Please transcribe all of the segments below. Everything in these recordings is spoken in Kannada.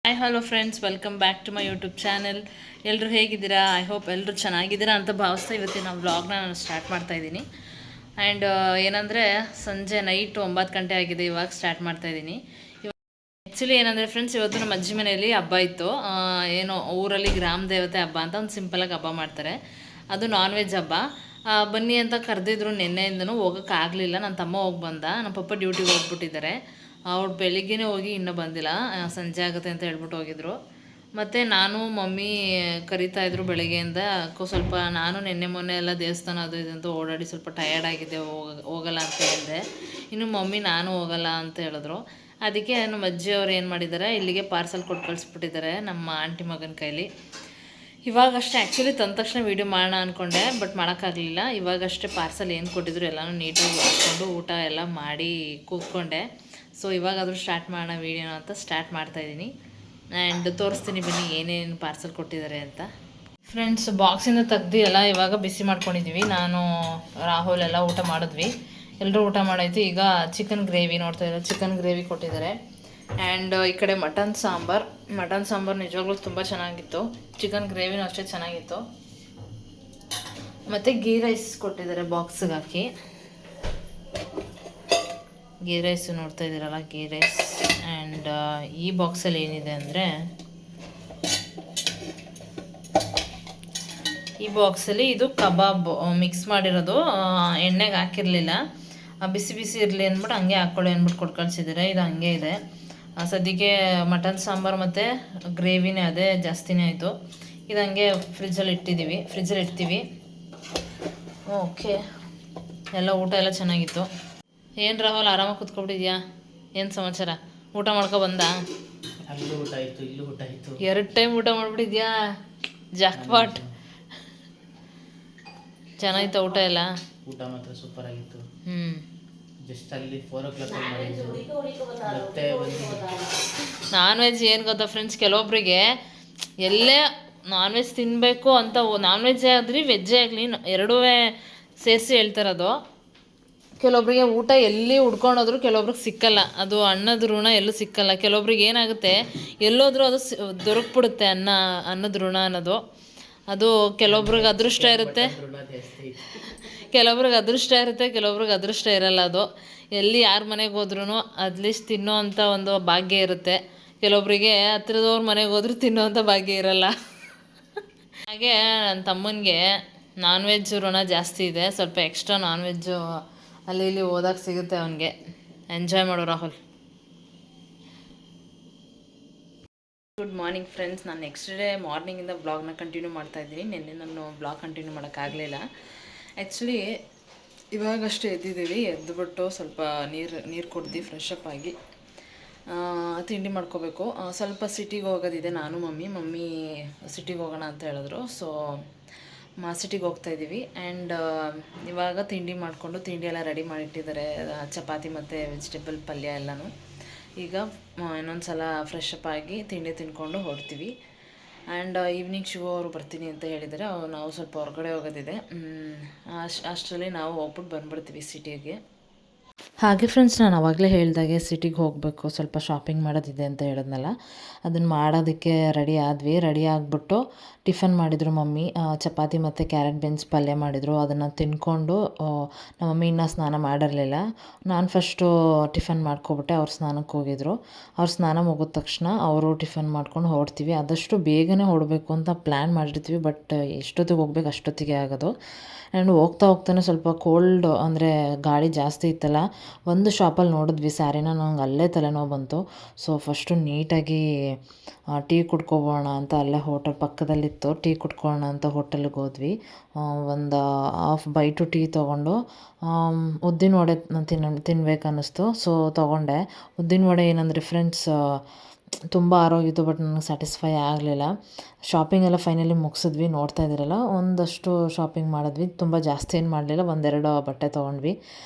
Hi hello friends, welcome back to my YouTube channel. ಎಲ್ಲರೂ ಹೇಗಿದ್ದೀರಾ? ಐ ಹೋಪ್ ಎಲ್ಲರೂ ಚೆನ್ನಾಗಿದ್ದೀರಾ ಅಂತ ಭಾವಿಸ್ತಾ ಇವತ್ತಿನ ವ್ಲಾಗ್ನ ನಾನು ಸ್ಟಾರ್ಟ್ ಮಾಡ್ತಾಯಿದ್ದೀನಿ. ಆ್ಯಂಡ್ ಏನಂದರೆ ಸಂಜೆ ನೈಟ್ 9 ಗಂಟೆ ಆಗಿದೆ, ಇವಾಗ ಸ್ಟಾರ್ಟ್ ಮಾಡ್ತಾಯಿದ್ದೀನಿ. ಆ್ಯಕ್ಚುಲಿ ಏನಂದರೆ ಫ್ರೆಂಡ್ಸ್, ಇವತ್ತು ನಮ್ಮ ಅಜ್ಜಿ ಮನೆಯಲ್ಲಿ ಹಬ್ಬ ಇತ್ತು. ಏನೋ ಊರಲ್ಲಿ ಗ್ರಾಮ ದೇವತೆ ಹಬ್ಬ ಅಂತ ಒಂದು ಸಿಂಪಲಾಗಿ ಹಬ್ಬ ಮಾಡ್ತಾರೆ. ಅದು ನಾನ್ ವೆಜ್ ಹಬ್ಬ. ಬನ್ನಿ ಅಂತ ಕರೆದಿದ್ರು. ನಿನ್ನೆಯಿಂದನೂ ಹೋಗೋಕ್ಕಾಗಲಿಲ್ಲ. ನನ್ನ ತಮ್ಮ ಹೋಗಿ ಬಂದ, ನಮ್ಮ ಪಪ್ಪ ಡ್ಯೂಟಿಗೆ ಹೋಗ್ಬಿಟ್ಟಿದ್ದಾರೆ. ಅವ್ರು ಬೆಳಿಗ್ಗೆನೇ ಹೋಗಿ ಇನ್ನೂ ಬಂದಿಲ್ಲ, ಸಂಜೆ ಆಗುತ್ತೆ ಅಂತ ಹೇಳ್ಬಿಟ್ಟು ಹೋಗಿದ್ರು. ಮತ್ತು ನಾನು ಮಮ್ಮಿ ಕರಿತಾಯಿದ್ರು ಬೆಳಗ್ಗೆಯಿಂದ. ಸ್ವಲ್ಪ ನಾನು ಮೊನ್ನೆ ಎಲ್ಲ ದೇವಸ್ಥಾನ ಅದು ಇದು ಅಂತ ಓಡಾಡಿ ಸ್ವಲ್ಪ ಟಯರ್ಡ್ ಆಗಿದೆ, ಹೋಗಲ್ಲ ಅಂತ ಹೇಳಿದೆ. ಇನ್ನು ಮಮ್ಮಿ ನಾನು ಹೋಗಲ್ಲ ಅಂತ ಹೇಳಿದ್ರು. ಅದಕ್ಕೆ ನಮ್ಮ ಅಜ್ಜಿಯವ್ರು ಏನು ಮಾಡಿದ್ದಾರೆ, ಇಲ್ಲಿಗೆ ಪಾರ್ಸಲ್ ಕೊಟ್ಟು ಕಳಿಸ್ಬಿಟ್ಟಿದ್ದಾರೆ ನಮ್ಮ ಆಂಟಿ ಮಗನ ಕೈಲಿ. ಇವಾಗಷ್ಟೇ ಆ್ಯಕ್ಚುಲಿ ತಂದ ತಕ್ಷಣ ವೀಡಿಯೋ ಮಾಡೋಣ ಅಂದ್ಕೊಂಡೆ, ಬಟ್ ಮಾಡೋಕ್ಕಾಗಲಿಲ್ಲ. ಇವಾಗಷ್ಟೇ ಪಾರ್ಸಲ್ ಏನು ಕೊಟ್ಟಿದ್ರು ಎಲ್ಲನೂ ನೀಟಾಗಿ ಹಾಕ್ಕೊಂಡು ಊಟ ಎಲ್ಲ ಮಾಡಿ ಕೂತ್ಕೊಂಡೆ. ಸೊ ಇವಾಗಾದರೂ ಸ್ಟಾರ್ಟ್ ಮಾಡೋಣ ವೀಡಿಯೋನ ಅಂತ ಸ್ಟಾರ್ಟ್ ಮಾಡ್ತಾಯಿದ್ದೀನಿ. ಆ್ಯಂಡ್ ತೋರಿಸ್ತೀನಿ ಬನ್ನಿ ಏನೇನು ಪಾರ್ಸಲ್ ಕೊಟ್ಟಿದ್ದಾರೆ ಅಂತ. ಫ್ರೆಂಡ್ಸ್, ಬಾಕ್ಸಿಂದ ತೆಗ್ದು ಎಲ್ಲ ಇವಾಗ ಬಿಸಿ ಮಾಡ್ಕೊಂಡಿದ್ದೀವಿ. ನಾನು ರಾಹುಲ್ ಎಲ್ಲ ಊಟ ಮಾಡಿದ್ವಿ, ಎಲ್ಲರೂ ಊಟ ಮಾಡಾಯಿತು. ಈಗ ಚಿಕನ್ ಗ್ರೇವಿ ನೋಡ್ತಾ ಇದ್ದಾರೆ, ಚಿಕನ್ ಗ್ರೇವಿ ಕೊಟ್ಟಿದ್ದಾರೆ. ಆ್ಯಂಡ್ ಈ ಕಡೆ ಮಟನ್ ಸಾಂಬಾರು ನಿಜವಾಗ್ಲೂ ತುಂಬ ಚೆನ್ನಾಗಿತ್ತು. ಚಿಕನ್ ಗ್ರೇವಿನೂ ಅಷ್ಟೇ ಚೆನ್ನಾಗಿತ್ತು. ಮತ್ತು ಗೀ ರೈಸ್ ಕೊಟ್ಟಿದ್ದಾರೆ ಬಾಕ್ಸಿಗೆ ಹಾಕಿ. ಗೀ ರೈಸು ನೋಡ್ತಾ ಇದ್ದೀರಲ್ಲ, ಗೀ ರೈಸ್. ಆ್ಯಂಡ್ ಈ ಬಾಕ್ಸಲ್ಲಿ ಏನಿದೆ ಅಂದರೆ, ಈ ಬಾಕ್ಸಲ್ಲಿ ಇದು ಕಬಾಬ್ ಮಿಕ್ಸ್ ಮಾಡಿರೋದು, ಎಣ್ಣೆಗೆ ಹಾಕಿರಲಿಲ್ಲ. ಬಿಸಿ ಬಿಸಿ ಇರಲಿ ಅಂದ್ಬಿಟ್ಟು ಹಂಗೆ ಹಾಕ್ಕೊಳ್ಳಿ ಅಂದ್ಬಿಟ್ಟು ಕೊಟ್ಟು ಕಳಿಸಿದ್ದಾರೆ. ಇದು ಹಂಗೆ ಇದೆ. ಸದ್ಯಕ್ಕೆ ಮಟನ್ ಸಾಂಬಾರು ಮತ್ತು ಗ್ರೇವಿನೇ ಅದೇ ಜಾಸ್ತಿನೇ ಆಯಿತು. ಇದು ಹಂಗೆ ಫ್ರಿಜ್ಜಲ್ಲಿ ಇಡ್ತೀವಿ. ಓಕೆ, ಎಲ್ಲ ಊಟ ಎಲ್ಲ ಚೆನ್ನಾಗಿತ್ತು. ಏನು ರಾಹುಲ್, ಆರಾಮಾಗಿ ಕೂತ್ಕೊಬಿಟ್ಟಿದ್ಯಾ? ಏನು ಸಮಾಚಾರ? ಊಟ ಮಾಡ್ಕೊ ಬಂದ? ಅಲ್ಲೂ ಊಟ ಆಯಿತು, ಇಲ್ಲೂ ಊಟ ಆಯಿತು. 2 ಟೈಮ್ ಊಟ ಮಾಡಿಬಿಟ್ಟಿದ್ಯಾ? ಜಾಕ್ಪಾಟ್. ಚೆನ್ನಾಗಿತ್ತು ಊಟ ಎಲ್ಲ? ಊಟ ಮಾತ್ರ ಸೂಪರ್ ಆಗಿತ್ತು. ಜಸ್ಟ್ ಅಲ್ಲಿ 4 o'clock ಮತ್ತೆ ನಾನ್ ವೆಜ್ ಏನು ಗೊತ್ತಾ ಫ್ರೆಂಡ್ಸ್, ಕೆಲವೊಬ್ಬರಿಗೆ ಎಲ್ಲೇ ನಾನ್ ವೆಜ್ ತಿನ್ನಬೇಕು ಅಂತ, ನಾನ್ ವೆಜ್ಜೇ ಆಗಲಿ ವೆಜ್ಜೇ ಆಗಲಿ ಎರಡೂ ಸೇರಿಸಿ ಹೇಳ್ತಾರದು. ಕೆಲವೊಬ್ರಿಗೆ ಊಟ ಎಲ್ಲಿ ಹುಡ್ಕೊಂಡೋದ್ರು ಕೆಲವೊಬ್ರಿಗೆ ಸಿಕ್ಕಲ್ಲ, ಅದು ಅನ್ನದ ಋಣ ಎಲ್ಲೂ ಸಿಕ್ಕಲ್ಲ. ಕೆಲವೊಬ್ರಿಗೆ ಏನಾಗುತ್ತೆ, ಎಲ್ಲೋದ್ರೂ ಅದು ದೊರಕ್ಬಿಡುತ್ತೆ ಅನ್ನದ ಋಣ ಅನ್ನೋದು. ಅದು ಕೆಲವೊಬ್ರಿಗೆ ಅದೃಷ್ಟ ಇರುತ್ತೆ, ಕೆಲವೊಬ್ರಿಗೆ ಅದೃಷ್ಟ ಇರಲ್ಲ. ಅದು ಎಲ್ಲಿ ಯಾರ ಮನೆಗೆ ಹೋದ್ರೂ ಅಟ್ಲೀಸ್ಟ್ ತಿನ್ನೋ ಅಂಥ ಒಂದು ಭಾಗ್ಯ ಇರುತ್ತೆ. ಕೆಲವೊಬ್ಬರಿಗೆ ಹತ್ರದವ್ರ ಮನೆಗೆ ಹೋದ್ರೂ ತಿನ್ನೋ ಅಂಥ ಭಾಗ್ಯ ಇರಲ್ಲ. ಹಾಗೆ ನನ್ನ ತಮ್ಮನಿಗೆ ನಾನ್ ವೆಜ್ ಋಣ ಜಾಸ್ತಿ ಇದೆ. ಸ್ವಲ್ಪ ಎಕ್ಸ್ಟ್ರಾ ನಾನ್ ವೆಜ್ಜು ಅಲ್ಲಿ ಇಲ್ಲಿ ಹೋದಾಗ ಸಿಗುತ್ತೆ ಅವನಿಗೆ. ಎಂಜಾಯ್ ಮಾಡು ರಾಹುಲ್. Good morning friends. ನಾನು ನೆಕ್ಸ್ಟ್ ಡೇ ಮಾರ್ನಿಂಗಿಂದ ಬ್ಲಾಗ್ನ ಕಂಟಿನ್ಯೂ ಮಾಡ್ತಾಯಿದ್ದೀನಿ. ನಿನ್ನೆ ನಾನು ಬ್ಲಾಗ್ ಕಂಟಿನ್ಯೂ ಮಾಡೋಕ್ಕಾಗಲಿಲ್ಲ. ಆ್ಯಕ್ಚುಲಿ ಇವಾಗಷ್ಟೇ ಎದ್ದಿದ್ದೀವಿ. ಎದ್ದುಬಿಟ್ಟು ಸ್ವಲ್ಪ ನೀರು ಕುಡ್ದು ಫ್ರೆಶ್ ಅಪ್ ಆಗಿ ತಿಂಡಿ ಮಾಡ್ಕೋಬೇಕು. ಸ್ವಲ್ಪ ಸಿಟಿಗೆ ಹೋಗೋದಿದೆ. ನಾನು ಮಮ್ಮಿ ಸಿಟಿಗೆ ಹೋಗೋಣ ಅಂತ ಹೇಳಿದ್ರು. ಸೊ ಸಿಟಿಗೆ ಹೋಗ್ತಾಯಿದ್ದೀವಿ. ಆ್ಯಂಡ್ ಇವಾಗ ತಿಂಡಿ ಎಲ್ಲ ರೆಡಿ ಮಾಡಿಟ್ಟಿದ್ದಾರೆ, ಚಪಾತಿ ಮತ್ತು ವೆಜಿಟೇಬಲ್ ಪಲ್ಯ ಎಲ್ಲನೂ. ಈಗ ಇನ್ನೊಂದು ಸಲ ಫ್ರೆಶ್ ಅಪ್ ಆಗಿ ತಿಂಡಿ ತಿಂದ್ಕೊಂಡು ಹೊರಡ್ತೀವಿ. ಆ್ಯಂಡ್ ಈವ್ನಿಂಗ್ ಶಿವ ಅವರು ಬರ್ತೀನಿ ಅಂತ ಹೇಳಿದರೆ, ನಾವು ಸ್ವಲ್ಪ ಹೊರಗಡೆ ಹೋಗೋದಿದೆ. ಅಷ್ಟರಲ್ಲಿ ನಾವು ಹೋಗ್ಬಿಟ್ಟು ಬಂದುಬಿಡ್ತೀವಿ ಸಿಟಿಗೆ. ಹಾಗೆ ಫ್ರೆಂಡ್ಸ್, ನಾನು ಆವಾಗಲೇ ಹೇಳಿದಾಗೆ ಸಿಟಿಗೆ ಹೋಗಬೇಕು, ಸ್ವಲ್ಪ ಶಾಪಿಂಗ್ ಮಾಡೋದಿದೆ ಅಂತ ಹೇಳಿದ್ನಲ್ಲ, ಅದನ್ನು ಮಾಡೋದಕ್ಕೆ ರೆಡಿ ಆಗಿಬಿಟ್ಟು ಟಿಫನ್ ಮಾಡಿದರು ಮಮ್ಮಿ. ಚಪಾತಿ ಮತ್ತು ಕ್ಯಾರೆಟ್ ಬೀನ್ಸ್ ಪಲ್ಯ ಮಾಡಿದರು. ಅದನ್ನು ತಿಂದ್ಕೊಂಡು ನಮ್ಮ ಮಮ್ಮಿ ಇನ್ನೂ ಸ್ನಾನ ಮಾಡಿರಲಿಲ್ಲ. ನಾನು ಫಸ್ಟು ಟಿಫನ್ ಮಾಡ್ಕೊಬಿಟ್ಟೆ. ಅವ್ರು ಸ್ನಾನಕ್ಕೆ ಹೋಗಿದ್ರು. ಅವ್ರು ಸ್ನಾನ ಮುಗಿದ ತಕ್ಷಣ ಅವರು ಟಿಫನ್ ಮಾಡ್ಕೊಂಡು ಹೊರಡ್ತೀವಿ. ಆದಷ್ಟು ಬೇಗನೆ ಹೊರಡಬೇಕು ಅಂತ ಪ್ಲ್ಯಾನ್ ಮಾಡಿರ್ತೀವಿ, ಬಟ್ ಎಷ್ಟೊತ್ತಿಗೆ ಹೋಗ್ಬೇಕು ಅಷ್ಟೊತ್ತಿಗೆ ಆಗೋದು. ಆ್ಯಂಡ್ ಹೋಗ್ತಾನೆ ಸ್ವಲ್ಪ ಕೋಲ್ಡ್, ಅಂದರೆ ಗಾಳಿ ಜಾಸ್ತಿ ಇತ್ತಲ್ಲ, ಒಂದು ಶಾಪಲ್ಲಿ ನೋಡಿದ್ವಿ ಸ್ಯಾರಿನ, ನಂಗೆ ಅಲ್ಲೇ ತಲೆನೋವು ಬಂತು. ಸೊ ಫಸ್ಟು ನೀಟಾಗಿ ಟೀ ಕುಡ್ಕೊಬೋಣ ಅಂತ ಅಲ್ಲೇ ಹೋಟೆಲ್ ಪಕ್ಕದಲ್ಲಿತ್ತು, ಟೀ ಕುಡ್ಕೊಳ್ಳೋಣ ಅಂತ ಹೋಟೆಲ್ಗೆ ಹೋದ್ವಿ. ಒಂದು ಹಾಫ್ ಬೈಟು ಟೀ ತೊಗೊಂಡು ಉದ್ದಿನ ವಡೆ ತಿನ್ಬೇಕು ಅನ್ನಿಸ್ತು. ಸೊ ತೊಗೊಂಡೆ. ಉದ್ದಿನ ವಡೆ ಏನಂದರೆ ಫ್ರೆಂಡ್ಸ್ ತುಂಬ ಆರೋಗಿತ್ತು, ಬಟ್ ನನಗೆ ಸ್ಯಾಟಿಸ್ಫೈ ಆಗಲಿಲ್ಲ. ಶಾಪಿಂಗ್ ಎಲ್ಲ ಫೈನಲಿ ಮುಗಿಸಿದ್ವಿ. ನೋಡ್ತಾ ಇದ್ದೀರಲ್ಲ, ಒಂದಷ್ಟು ಶಾಪಿಂಗ್ ಮಾಡಿದ್ವಿ, ತುಂಬ ಜಾಸ್ತಿ ಏನು ಮಾಡಲಿಲ್ಲ. 1-2 ಬಟ್ಟೆ ತೊಗೊಂಡ್ವಿ.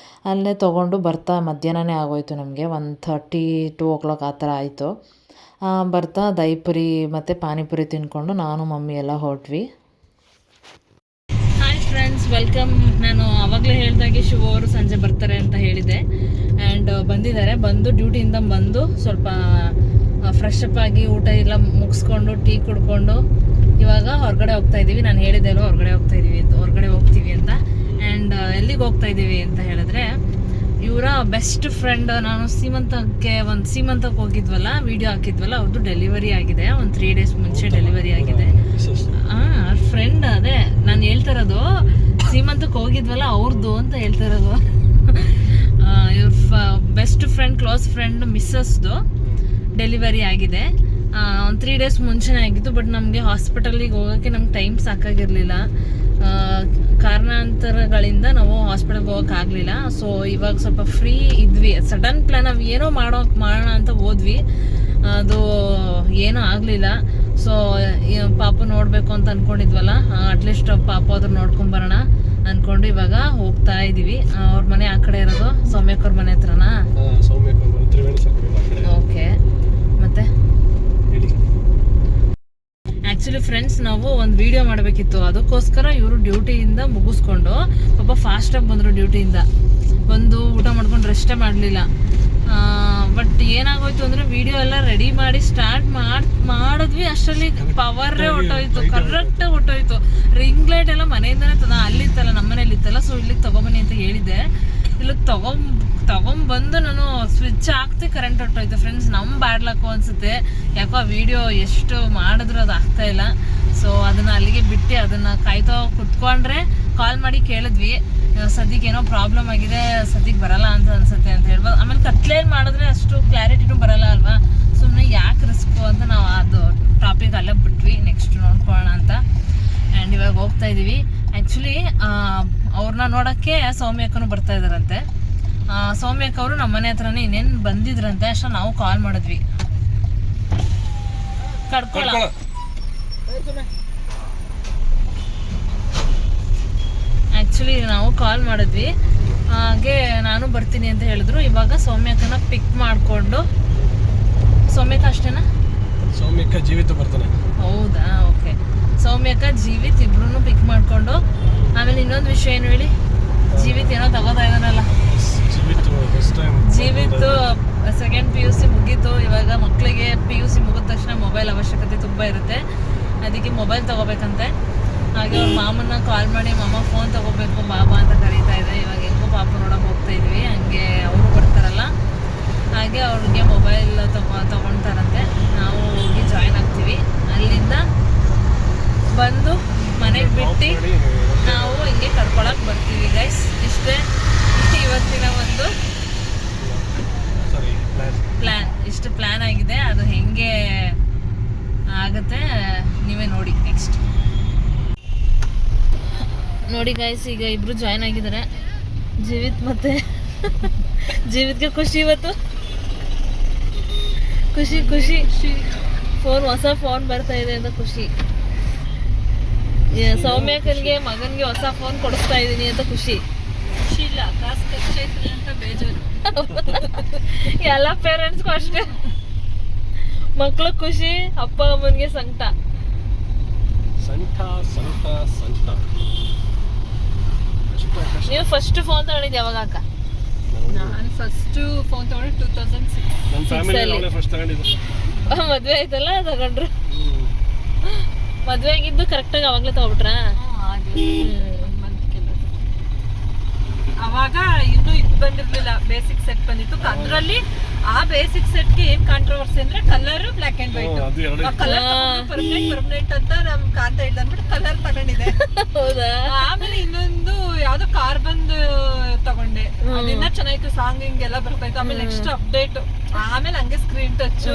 ಅಲ್ಲೇ ತೊಗೊಂಡು ಬರ್ತಾ ಮಧ್ಯಾಹ್ನನೇ ಆಗೋಯಿತು ನಮಗೆ. 1:30-2 o'clock ಆ ಥರ ಆಯಿತು. ಬರ್ತಾ ದಹಿಪುರಿ ಮತ್ತು ಪಾನಿಪುರಿ ತಿಂದ್ಕೊಂಡು ನಾನು ಮಮ್ಮಿ ಎಲ್ಲ ಹೊರಟ್ವಿ. Hi friends, welcome. ನಾನು ಆವಾಗಲೇ ಹೇಳ್ದಾಗೆ ಶಿವ ಅವರು ಸಂಜೆ ಬರ್ತಾರೆ ಅಂತ ಹೇಳಿದೆ. ಆ್ಯಂಡ್ ಬಂದಿದ್ದಾರೆ. ಬಂದು ಡ್ಯೂಟಿಯಿಂದ ಬಂದು ಸ್ವಲ್ಪ ಫ್ರೆಶ್ ಅಪ್ ಆಗಿ ಊಟ ಎಲ್ಲ ಮುಗಿಸ್ಕೊಂಡು ಟೀ ಕುಡ್ಕೊಂಡು ಇವಾಗ ಹೊರಗಡೆ ಹೋಗ್ತಾ ಇದ್ದೀವಿ. ನಾನು ಹೇಳಿದೆ ಅಲ್ವ ಹೊರಗಡೆ ಹೋಗ್ತೀವಿ ಅಂತ. ಆ್ಯಂಡ್ ಎಲ್ಲಿಗೆ ಹೋಗ್ತಾ ಇದ್ದೀವಿ ಅಂತ ಹೇಳಿದ್ರೆ, ಇವರ ಬೆಸ್ಟ್ ಫ್ರೆಂಡ್, ನಾನು ಸೀಮಂತಕ್ಕೆ ಹೋಗಿದ್ವಲ್ಲ, ವಿಡಿಯೋ ಹಾಕಿದ್ವಲ್ಲ, ಅವ್ರದ್ದು ಡೆಲಿವರಿ ಆಗಿದೆ. ಒಂದು 3 days ಮುಂಚೆ ಡೆಲಿವರಿ ಆಗಿದೆ. ಅವ್ರ ಫ್ರೆಂಡ್, ಅದೇ ನಾನು ಹೇಳ್ತಾ ಇರೋದು, ಸೀಮಂತಕ್ಕೆ ಹೋಗಿದ್ವಲ್ಲ ಅವ್ರದ್ದು ಅಂತ ಹೇಳ್ತಾ ಇರೋದು. ಇವ್ರ ಬೆಸ್ಟ್ ಫ್ರೆಂಡ್, ಕ್ಲೋಸ್ ಫ್ರೆಂಡ್ ಮಿಸ್ಸಸ್ದು ಡೆಲಿವರಿ ಆಗಿದೆ. ಒಂದು 3 days ಮುಂಚೆನೇ ಆಗಿತ್ತು. ಬಟ್ ನಮಗೆ ಹಾಸ್ಪಿಟಲಿಗೆ ಹೋಗೋಕ್ಕೆ ನಮ್ಗೆ ಟೈಮ್ ಸಾಕಾಗಿರಲಿಲ್ಲ. ಕಾರಣಾಂತರಗಳಿಂದ ನಾವು ಹಾಸ್ಪಿಟಲ್ಗೆ ಹೋಗೋಕ್ಕಾಗಲಿಲ್ಲ. ಸೊ ಇವಾಗ ಸ್ವಲ್ಪ ಫ್ರೀ ಇದ್ವಿ. ಸಡನ್ ಪ್ಲ್ಯಾನ್, ನಾವು ಏನೋ ಮಾಡೋಣ ಅಂತ ಹೋದ್ವಿ, ಅದು ಏನೂ ಆಗಲಿಲ್ಲ. ಸೊ ಪಾಪ ನೋಡಬೇಕು ಅಂತ ಅಂದ್ಕೊಂಡಿದ್ವಲ್ಲ, ಅಟ್ಲೀಸ್ಟ್ ಪಾಪ ಅದ್ರ ನೋಡ್ಕೊಂಬರೋಣ ಅಂದ್ಕೊಂಡು ಇವಾಗ ಹೋಗ್ತಾ ಇದ್ದೀವಿ. ಅವ್ರ ಮನೆ ಆ ಕಡೆ ಇರೋದು ಸೌಮ್ಯಕ್ಕವ್ರ ಮನೆ ಹತ್ರನಾ? ಓಕೆ. ಮತ್ತೆ ಆ್ಯಕ್ಚುಲಿ ಫ್ರೆಂಡ್ಸ್, ನಾವು ಒಂದು ವಿಡಿಯೋ ಮಾಡಬೇಕಿತ್ತು. ಅದಕ್ಕೋಸ್ಕರ ಇವರು ಡ್ಯೂಟಿಯಿಂದ ಮುಗಿಸ್ಕೊಂಡು ಪಾಪ ಫಾಸ್ಟಾಗಿ ಬಂದರು. ಡ್ಯೂಟಿಯಿಂದ ಬಂದು ಊಟ ಮಾಡ್ಕೊಂಡು ರೆಸ್ಟೇ ಮಾಡಲಿಲ್ಲ. ಬಟ್ ಏನಾಗೋಯ್ತು ಅಂದರೆ, ವಿಡಿಯೋ ಎಲ್ಲ ರೆಡಿ ಮಾಡಿ ಸ್ಟಾರ್ಟ್ ಮಾಡಿದ್ವಿ, ಅಷ್ಟರಲ್ಲಿ ಪವರೇ ಹೊಟ್ಟೋಯ್ತು, ಕರೆಕ್ಟಾಗಿ ಹೊಟ್ಟೋಯ್ತು. ರಿಂಗ್ ಲೈಟ್ ಎಲ್ಲ ಮನೆಯಿಂದನೇ ಅಲ್ಲಿತ್ತಲ್ಲ, ನಮ್ಮ ಮನೇಲಿ ಇತ್ತಲ್ಲ. ಸೊ ಇಲ್ಲಿಗೆ ತೊಗೊಂಬನ್ನಿ ಅಂತ ಹೇಳಿದ್ದೆ. ಇಲ್ಲಿಗೆ ತಗೊಂಬಂದು ನಾನು ಸ್ವಿಚ್ ಹಾಕ್ತಿ, ಕರೆಂಟ್ ಹೊಟ್ಟೋಯ್ತು. ಫ್ರೆಂಡ್ಸ್, ನಮ್ಮ ಬ್ಯಾಡ್ ಲಕ್ಕು ಅನಿಸುತ್ತೆ. ಯಾಕೋ ಆ ವಿಡಿಯೋ ಎಷ್ಟು ಮಾಡಿದ್ರು ಅದು ಆಗ್ತಾ ಇಲ್ಲ. ಸೊ ಅದನ್ನು ಅಲ್ಲಿಗೆ ಬಿಟ್ಟು ಅದನ್ನು ಕಾಯ್ತಾ ಕುತ್ಕೊಂಡ್ರೆ ಕಾಲ್ ಮಾಡಿ ಕೇಳಿದ್ವಿ, ಸದ್ಯಕ್ಕೆ ಏನೋ ಪ್ರಾಬ್ಲಮ್ ಆಗಿದೆ, ಸದ್ಯಕ್ಕೆ ಬರಲ್ಲ ಅಂತ ಅನ್ಸುತ್ತೆ ಅಂತ ಹೇಳ್ಬೋದು. ಆಮೇಲೆ ಕತ್ಲೇನು ಮಾಡಿದ್ರೆ ಅಷ್ಟು ಕ್ಲಾರಿಟಿನೂ ಬರಲ್ಲ ಅಲ್ವಾ, ಸುಮ್ಮನೆ ಯಾಕೆ ರಿಸ್ಕು ಅಂತ ನಾವು ಅದು ಟಾಪಿಕ್ ಅಲ್ಲೇ ಬಿಟ್ವಿ. ನೆಕ್ಸ್ಟ್ ನೋಡ್ಕೊಳ್ಳೋಣ ಅಂತ. ಆ್ಯಂಡ್ ಇವಾಗ ಹೋಗ್ತಾ ಇದ್ದೀವಿ. ಆ್ಯಕ್ಚುಲಿ ಅವ್ರನ್ನ ನೋಡೋಕ್ಕೆ ಸೌಮ್ಯಕ್ಕನೂ ಬರ್ತಾ ಇದ್ದಾರಂತೆ. ಸೌಮ್ಯಕ್ಕ ಅವರು ನಮ್ಮ ಮನೆ ಹತ್ರನೇ ಇನ್ನೇನು ಬಂದಿದ್ರಂತೆ. ಅಷ್ಟ ನಾವು ಕಾಲ್ ಮಾಡಿದ್ವಿ. ಕಡ್ಕೊಳ ಆ್ಯಕ್ಚುಲಿ ನಾವು ಕಾಲ್ ಮಾಡಿದ್ವಿ. ಹಾಗೆ ನಾನು ಬರ್ತೀನಿ ಅಂತ ಹೇಳಿದ್ರು. ಇವಾಗ ಸೌಮ್ಯಕ್ಕನ ಪಿಕ್ ಮಾಡಿಕೊಂಡು, ಸೌಮ್ಯಕ್ಕ ಅಷ್ಟೇನಾ? ಸೌಮ್ಯಕ್ಕ ಜೀವಿತ ಬರ್ತಾನೆ. ಹೌದಾ? ಓಕೆ. ಸೌಮ್ಯಕ್ಕ ಜೀವಿತ್ ಇಬ್ರು ಪಿಕ್ ಮಾಡಿಕೊಂಡು, ಆಮೇಲೆ ಇನ್ನೊಂದು ವಿಷಯ ಏನು ಹೇಳಿ, ಜೀವಿತ್ ಏನೋ ತಗೋತಾ ಇದ್ದಾನಲ್ಲ. ಜೀವಿತ್ ಸೆಕೆಂಡ್ PUC ಮುಗೀತು. ಇವಾಗ ಮಕ್ಕಳಿಗೆ PUC ಮುಗಿದ ತಕ್ಷಣ ಮೊಬೈಲ್ ಅವಶ್ಯಕತೆ ತುಂಬ ಇರುತ್ತೆ. ಅದಕ್ಕೆ ಮೊಬೈಲ್ ತೊಗೋಬೇಕಂತೆ. ಹಾಗೆ ಅವ್ರ ಮಾಮನ್ನ ಕಾಲ್ ಮಾಡಿ, ಮಾಮ ಫೋನ್ ತೊಗೋಬೇಕು ಬಾಬಾ ಅಂತ ಕರೀತಾ ಇದೆ. ಇವಾಗ ಹೆಂಗೋ ಪಾಪ ನೋಡೋಕೆ ಹೋಗ್ತಾ ಇದ್ವಿ. ಹಂಗೆ ಅವರು ಬರ್ತಾರಲ್ಲ, ಹಾಗೆ ಅವ್ರಿಗೆ ಮೊಬೈಲ್ ತೊಗೊಳ್ತಾರಂತೆ. ನಾವು ಹೋಗಿ ಜಾಯ್ನ್ ಆಗ್ತೀವಿ. ಅಲ್ಲಿಂದ ಬಂದು ಮನೆಗೆ ಬಿಟ್ಟು ನಾವು ಹಿಂಗೆ ಕರ್ಕೊಳಕ್ಕೆ ಬರ್ತೀವಿ ಗೈಸ್. ಇಷ್ಟೇ ಇವತ್ತಿನ ಒಂದು ಇಷ್ಟು ಪ್ಲ್ಯಾನ್ ಆಗಿದೆ. ಅದು ಹೆಂಗೆ ಆಗುತ್ತೆ ನೀವೇ ನೋಡಿ. ನೆಕ್ಸ್ಟ್ ನೋಡಿ ಗೈಸ್, ಈಗ ಇಬ್ರು ಜಾಯ್ನ್ ಆಗಿದ್ದಾರೆ. ಜೀವಿತ್ ಮತ್ತೆ ಜೀವಿತ್ಗೆ ಖುಷಿ, ಇವತ್ತು ಖುಷಿ ಹೊಸ ಫೋನ್ ಬರ್ತಾ ಇದೆ ಅಂತ ಖುಷಿ. ಸೌಮ್ಯಕ್ಕನಿಗೆ ಮಗನಿಗೆ ಹೊಸ ಫೋನ್ ಕೊಡಿಸ್ತಾ ಇದ್ದೀನಿ ಅಂತ ಖುಷಿ. ಇಲ್ಲ, ಕಾಸು ಖರ್ಚಾಯ್ತದೆ ಅಂತ ಬೇಜಾರು. ಎಲ್ಲ ಪೇರೆಂಟ್ಸ್ಗೂ ಅಷ್ಟೇ. ಮಕ್ಳು ಖುಷಿ, ಅಪ್ಪ ಅಮ್ಮನಿಗೆ ಸಂಕಟ. ನೀವು ಫಸ್ಟ್ ಫೋನ್ ತಗೊಂಡಿದ್ದು ಯಾವಾಗ ಅಕ್ಕ? ನಾನು ಫಸ್ಟ್ ಫೋನ್ ತಗೊಂಡು 2006. ಮದ್ವೆ ಆಯ್ತಲ್ಲ ತಗೊಂಡ್ರು. ಮದ್ವೆ ಆಗಿದ್ದು ಕರೆಕ್ಟಾಗಿ ಅವಾಗಲೇ ತಗೊಬಿಟ್ರಾ? ಅವಾಗ ಇನ್ನೂ ಇದು ಬಂದಿರ್ಲಿಲ್ಲ, ಬೇಸಿಕ್ ಸೆಟ್ ಬಂದಿತ್ತು. ಅದರಲ್ಲಿ ಆ ಬೇಸಿಕ್ ಸೆಟ್ಗೆ ಏನ್ ಕಾಂಟ್ರವರ್ಸಿ ಅಂದ್ರೆ colour black and white. Colour permanent ಅಂತ ನಮ್ ಕಾಂತ ಹೇಳ್ದನ್ಬಿಟ್ಟು ಕಲರ್ ತಗೊಂಡಿದೆ. ಹೌದಾ? ಆಮೇಲೆ ಇನ್ನೊಂದು ಯಾವ್ದೋ ಕಾರ್ಬನ್ ತಗೊಂಡೆ. ಅದಿನ್ನ ಚೆನ್ನಾಗಿತ್ತು, ಸಾಂಗಿಂಗ್ ಎಲ್ಲ ಬರ್ತಾ ಇತ್ತು. ಆಮೇಲೆ ನೆಕ್ಸ್ಟ್ ಅಪ್ಡೇಟ್, ಆಮೇಲೆ ಹಂಗೆ ಸ್ಕ್ರೀನ್ ಟಚ್.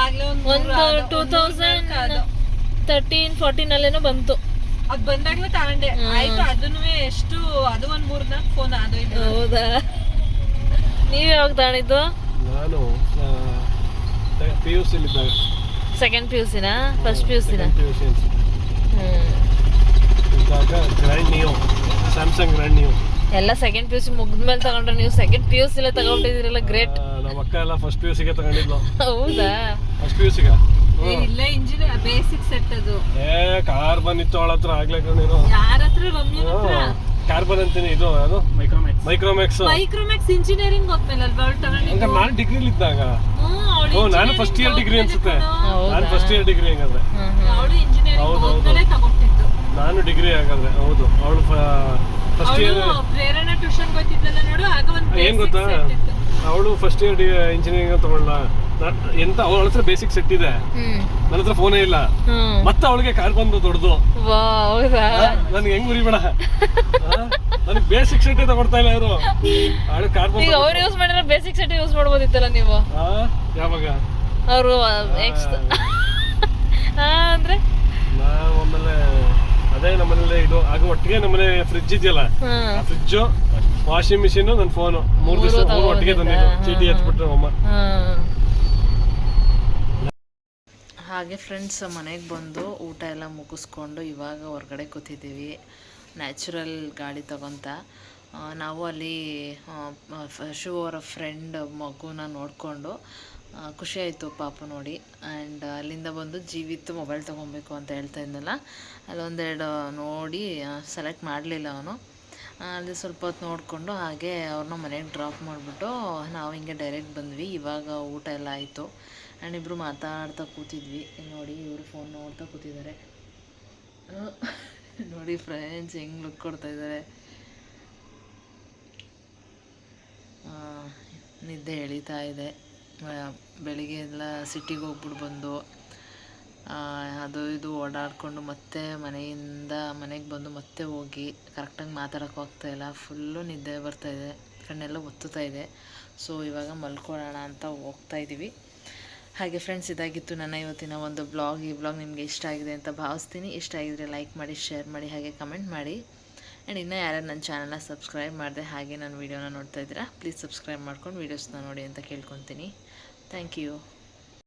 ಆಗ್ಲೇ ಒಂದು 2013-14 ಅಲ್ಲೇನೋ ಬಂತು. ಅದ್ ಬಂದಾಗ್ಲೂ ತಗೊಂಡೆ. ಆಯ್ತು, ಅದನ್ನು ಎಷ್ಟು, ಅದು ಒಂದ್ 3-4 ಫೋನ್ ಅದು. ಹೌದಾ? ನೀವ್ ಯಾವಾಗ ತಗೊಂಡಿದ್ದು? ನಾನು PUC ಸೆಕೆಂಡ್ PUCನಾ? ಫಸ್ಟ್ PUCನಾ? Grand Neo, Samsung Grand Neo. ಎಲ್ಲ ಸೆಕೆಂಡ್ PUC ಮುಗಿದ್ಮೇಲೆ ತಗೊಂಡ್ರೆ, ನೀವು ಸೆಕೆಂಡ್ PUC ತಗೊಂಡಿದ್ದೀರಲ್ಲ, ಗ್ರೇಟ್. ನಮ್ಮ ಅಕ್ಕ ಎಲ್ಲ ಫಸ್ಟ್ PUCಗೆ ತಗೊಂಡಿದ್ಲು. ಹೌದಾ? ಫಸ್ಟ್ PUCಗೆ ಇಲ್ಲೇ ಇಂಜಿನಿಯರ್ ಬೇಸಿಕ್ ಸೆಟ್ ಅದು. ಕಾರ್ಬನ್ ಇತ್ತು ಅವಳ ಹತ್ರ ಆಗ್ಲೇ ನೀನು. ಯಾರ ಹತ್ರ? ರಮ್ಯನ ಹತ್ರ. ಕಾರ್ಬನ್ ಅಂತೀನಿ, ಇದು ಅದು ಮೈಕ್ರೋಮ್ಯಾಕ್ಸ್ ಇಂಜಿನಿಯರಿಂಗ್ ಹೋದ್ಮೇಲೆ ಅಲ್ವಾ ಅವಳು ತಗೊಂಡಿದ್ದು? ನಾನು ಡಿಗ್ರಿಲಿ ಇದ್ದಾಗ. ನಾನು ಫಸ್ಟ್ ಇಯರ್ ಡಿಗ್ರಿ ಅನ್ಸುತ್ತೆ. ನಾನು ಫಸ್ಟ್ ಇಯರ್ ಡಿಗ್ರಿ ಹಂಗಾದ್ರೆ. ಅವಳು ಇಂಜಿನಿಯರಿಂಗ್ ಹೋದ್ಮೇಲೆ ತಗೊಂಡಿದ್ದು. ನಾನು ಡಿಗ್ರಿ ಹಾಗಾದ್ರೆ. ಹೌದು, ಅವಳು ಫಸ್ಟ್ ಇಯರ್. ಪ್ರೇರಣಾ ಟ್ಯೂಷನ್ ಗೊತ್ತಿದ್ದಲ್ಲ ನೋಡು, ಆಗ ಒಂದು ಏನ್ ಗೊತ್ತಾ, ಅವಳು ಫಸ್ಟ್ ಇಯರ್ ಇಂಜಿನಿಯರಿಂಗ್ ತಗೊಳ್ಳ. ಎಂತ ಅವಳ ಹತ್ರ ಬೇಸಿಕ್ ಸೆಟ್ ಇದೆ, ನನ್ನ ಹತ್ರ ಫೋನೇ ಇಲ್ಲ. ಮತ್ತೆ ಅವಳಿಗೆ ಕಾರ್ಬನ್ ದೊಡ್ಡದು. ನನ್ಗೆ ಹೆಂಗ್ ಉರಿಬೇಡ, ನನಗೆ ಬೇಸಿಕ್ ಸೆಟ್ ತಗೊಡ್ತಾ ಇಲ್ಲ ಇವರು. ಅವಳು ಕಾರ್ಬನ್ ಅವ್ರು ಯೂಸ್ ಮಾಡಿದ್ರೆ ಬೇಸಿಕ್ ಸೆಟ್ ಯೂಸ್ ಮಾಡ್ಬೋದಿತ್ತಲ್ಲ ನೀವು. ಯಾವಾಗ ಅವರು ಅಂದ್ರೆ ನಾವು ಆಮೇಲೆ ಅದೇ ನಮ್ಮನೇಲಿ ಇದು ಆಗ ಒಟ್ಟಿಗೆ ನಮ್ಮನೆ ಫ್ರಿಡ್ಜ್ ಇದೆಯಲ್ಲ, ಆ ಫ್ರಿಡ್ಜ್, ವಾಷಿಂಗ್ ಮಿಷಿನ್, ನನ್ನ ಫೋನು 3 ದಿವಸ ಒಟ್ಟಿಗೆ ತಂದಿದ್ದು. ಚೀಟಿ ಎತ್ಬಿಟ್ರು ಅಮ್ಮ. ಹಾಗೆ ಫ್ರೆಂಡ್ಸ್, ಮನೆಗೆ ಬಂದು ಊಟ ಎಲ್ಲ ಮುಗಿಸ್ಕೊಂಡು ಇವಾಗ ಹೊರಗಡೆ ಕೂತಿದ್ದೀವಿ, ನ್ಯಾಚುರಲ್ ಗಾಳಿ ತಗೊತ. ನಾವು ಅಲ್ಲಿ ಶೂ ಅವರ ಫ್ರೆಂಡ್ ಮಗುನ ನೋಡಿಕೊಂಡು ಖುಷಿ ಆಯಿತು ಪಾಪು ನೋಡಿ. ಆ್ಯಂಡ್ ಅಲ್ಲಿಂದ ಬಂದು ಜೀವಿತ್ ಮೊಬೈಲ್ ತೊಗೊಬೇಕು ಅಂತ ಹೇಳ್ತಾ ಇದ್ನಲ್ಲ, ಅಲ್ಲೊಂದೆರಡು ನೋಡಿ ಸೆಲೆಕ್ಟ್ ಮಾಡಲಿಲ್ಲ ಅವನು. ಅಲ್ಲಿ ಸ್ವಲ್ಪ ಹೊತ್ತು ನೋಡಿಕೊಂಡು ಹಾಗೆ ಅವ್ರನ್ನ ಮನೆಗೆ ಡ್ರಾಪ್ ಮಾಡಿಬಿಟ್ಟು ನಾವು ಹಿಂಗೆ ಡೈರೆಕ್ಟ್ ಬಂದ್ವಿ. ಇವಾಗ ಊಟ ಎಲ್ಲ ಆಯಿತು ಆ್ಯಂಡ್ ಇಬ್ಬರು ಮಾತಾಡ್ತಾ ಕೂತಿದ್ವಿ. ನೋಡಿ ಇವರು ಫೋನ್ ನೋಡ್ತಾ ಕೂತಿದ್ದಾರೆ. ನೋಡಿ ಫ್ರೆಂಡ್ಸ್ ಹೆಂಗೆ ಲುಕ್ ಕೊಡ್ತಾಯಿದ್ದಾರೆ. ನಿದ್ದೆ ಎಳೀತಾ ಇದೆ. ಬೆಳಿಗ್ಗೆ ಎಲ್ಲ ಸಿಟಿಗೆ ಹೋಗ್ಬಿಟ್ಟು ಬಂದು ಅದು ಇದು ಓಡಾಡಿಕೊಂಡು ಮತ್ತೆ ಮನೆಗೆ ಬಂದು ಮತ್ತೆ ಹೋಗಿ ಕರೆಕ್ಟಾಗಿ ಮಾತಾಡೋಕ್ಕೆ ಆಗ್ತಾಯಿಲ್ಲ. ಫುಲ್ಲು ನಿದ್ದೆ ಬರ್ತಾಯಿದೆ, ಕಣ್ಣೆಲ್ಲ ಒತ್ತುತ್ತಾ ಇದೆ. ಸೊ ಇವಾಗ ಮಲ್ಕೊಳ್ಳೋಣ ಅಂತ ಹೋಗ್ತಾಯಿದ್ದೀವಿ. ಹಾಗೆ ಫ್ರೆಂಡ್ಸ್, ಇದಾಗಿತ್ತು ನನ್ನ ಇವತ್ತಿನ ಒಂದು ಬ್ಲಾಗ್. ಈ ಬ್ಲಾಗ್ ನಿಮಗೆ ಇಷ್ಟ ಆಗಿದೆ ಅಂತ ಭಾವಿಸ್ತೀನಿ. ಇಷ್ಟ ಆಗಿದ್ರೆ ಲೈಕ್ ಮಾಡಿ, ಶೇರ್ ಮಾಡಿ, ಹಾಗೆ ಕಮೆಂಟ್ ಮಾಡಿ. ಆ್ಯಂಡ್ ಇನ್ನೂ ಯಾರು ನನ್ನ ಚಾನಲ್ನ ಸಬ್ಸ್ಕ್ರೈಬ್ ಮಾಡಿದೆ ಹಾಗೆ ನನ್ನ ವೀಡಿಯೋನ ನೋಡ್ತಾ ಇದ್ದೀರಾ, ಪ್ಲೀಸ್ ಸಬ್ಸ್ಕ್ರೈಬ್ ಮಾಡ್ಕೊಂಡು ವೀಡಿಯೋಸ್ನ ನೋಡಿ ಅಂತ ಕೇಳ್ಕೊತೀನಿ. Thank you.